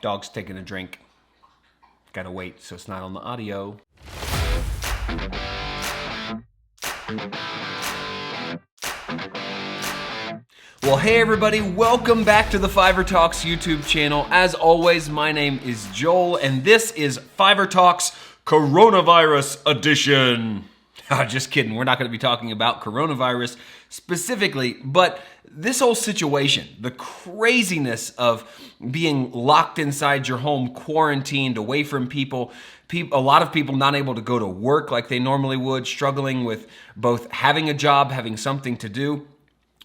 Dog's taking a drink. Gotta wait so it's not on the audio. Well, hey everybody, welcome back to the Fiverr Talks YouTube channel. As always, my name is Joel, and this is Fiverr Talks Coronavirus Edition. Just kidding, we're not gonna be talking about coronavirus specifically, but this whole situation, the craziness of being locked inside your home, quarantined, away from people, a lot of people not able to go to work like they normally would, struggling with both having a job, having something to do.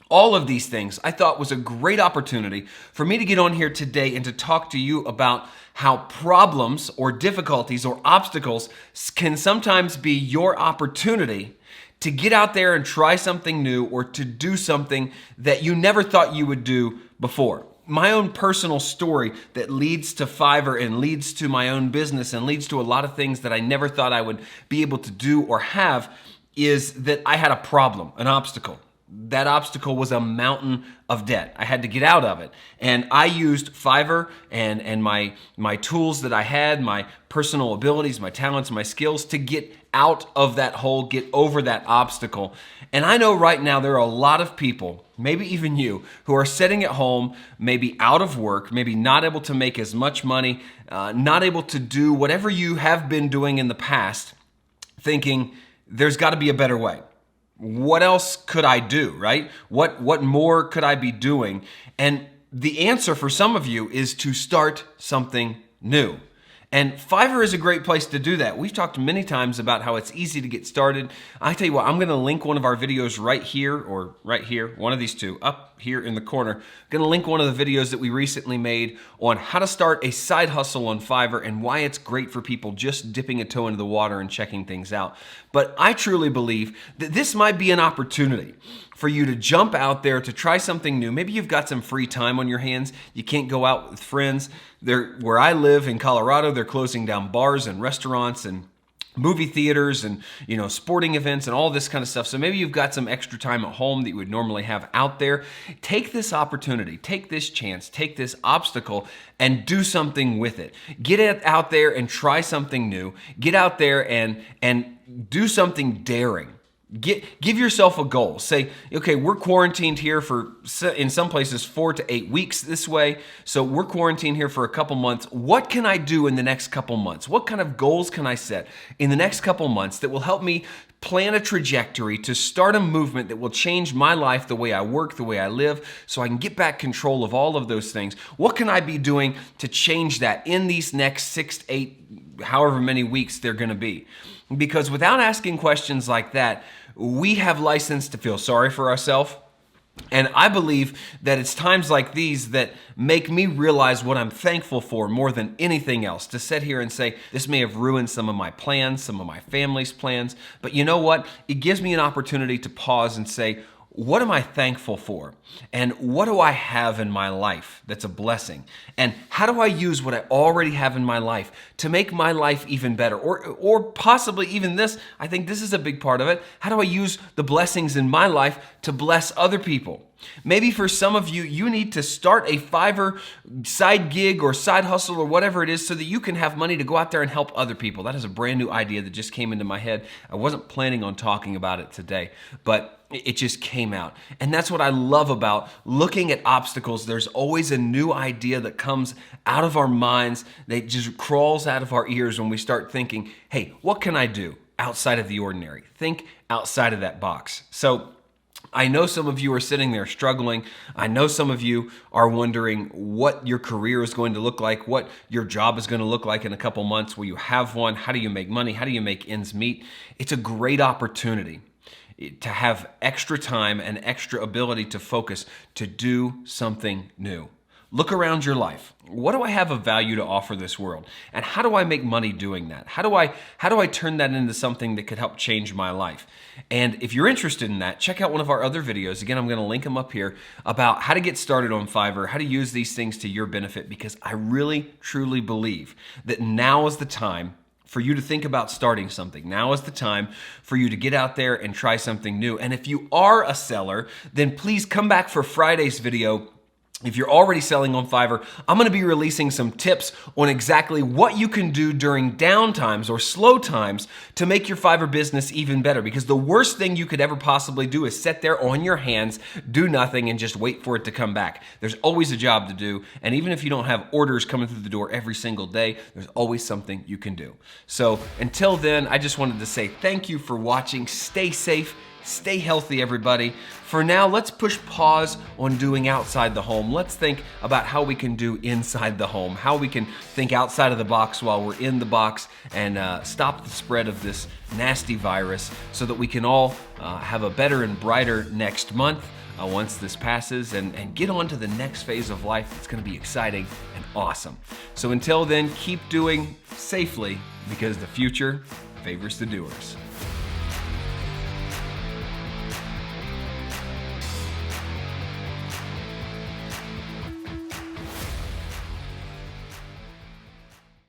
All of these things I thought was a great opportunity for me to get on here today and to talk to you about how problems or difficulties or obstacles can sometimes be your opportunity to get out there and try something new or to do something that you never thought you would do before. My own personal story that leads to Fiverr and leads to my own business and leads to a lot of things that I never thought I would be able to do or have is that I had a problem, an obstacle. That obstacle was a mountain of debt. I had to get out of it. And I used Fiverr and my tools that I had, my personal abilities, my talents, my skills to get out of that hole, get over that obstacle. And I know right now there are a lot of people, maybe even you, who are sitting at home, maybe out of work, maybe not able to make as much money, not able to do whatever you have been doing in the past, thinking there's got to be a better way. What else could I do, right? What more could I be doing? And the answer for some of you is to start something new. And Fiverr is a great place to do that. We've talked many times about how it's easy to get started. I tell you what, I'm gonna link one of our videos right here or right here, one of these two, up here in the corner. I'm gonna link one of the videos that we recently made on how to start a side hustle on Fiverr and why it's great for people just dipping a toe into the water and checking things out. But I truly believe that this might be an opportunity for you to jump out there to try something new. Maybe you've got some free time on your hands. You can't go out with friends. Where I live in Colorado, they're closing down bars and restaurants and movie theaters and sporting events and all this kind of stuff. So maybe you've got some extra time at home that you would normally have out there. Take this opportunity, take this chance, take this obstacle and do something with it. Get it out there and try something new. Get out there and do something daring. Give yourself a goal. Say, okay, we're quarantined here for, in some places, 4 to 8 weeks this way. So we're quarantined here for a couple months. What can I do in the next couple months? What kind of goals can I set in the next couple months that will help me plan a trajectory to start a movement that will change my life, the way I work, the way I live, so I can get back control of all of those things? What can I be doing to change that in these next 6 to 8, however many weeks they're gonna be? Because without asking questions like that, we have license to feel sorry for ourselves. And I believe that it's times like these that make me realize what I'm thankful for more than anything else. To sit here and say, this may have ruined some of my plans, some of my family's plans, but you know what? It gives me an opportunity to pause and say, what am I thankful for? And what do I have in my life that's a blessing? And how do I use what I already have in my life to make my life even better? Or possibly even this, I think this is a big part of it. How do I use the blessings in my life to bless other people? Maybe for some of you, you need to start a Fiverr side gig or side hustle or whatever it is so that you can have money to go out there and help other people. That is a brand new idea that just came into my head. I wasn't planning on talking about it today, but it just came out. And that's what I love about looking at obstacles. There's always a new idea that comes out of our minds, that just crawls out of our ears when we start thinking, hey, what can I do outside of the ordinary? Think outside of that box. So I know some of you are sitting there struggling. I know some of you are wondering what your career is going to look like, what your job is going to look like in a couple months. Will you have one? How do you make money? How do you make ends meet? It's a great opportunity to have extra time and extra ability to focus, to do something new. Look around your life. What do I have of value to offer this world? And how do I make money doing that? How do I turn that into something that could help change my life? And if you're interested in that, check out one of our other videos. Again, I'm going to link them up here about how to get started on Fiverr, how to use these things to your benefit, because I really, truly believe that now is the time for you to think about starting something. Now is the time for you to get out there and try something new. And if you are a seller, then please come back for Friday's video If you're already selling on Fiverr, I'm gonna be releasing some tips on exactly what you can do during downtimes or slow times to make your Fiverr business even better. Because the worst thing you could ever possibly do is sit there on your hands, do nothing, and just wait for it to come back. There's always a job to do, and even if you don't have orders coming through the door every single day, there's always something you can do. So until then, I just wanted to say thank you for watching. Stay safe. Stay healthy, everybody. For now, let's push pause on doing outside the home. Let's think about how we can do inside the home, how we can think outside of the box while we're in the box and stop the spread of this nasty virus so that we can all have a better and brighter next month once this passes and get on to the next phase of life. It's gonna be exciting and awesome. So until then, keep doing safely because the future favors the doers.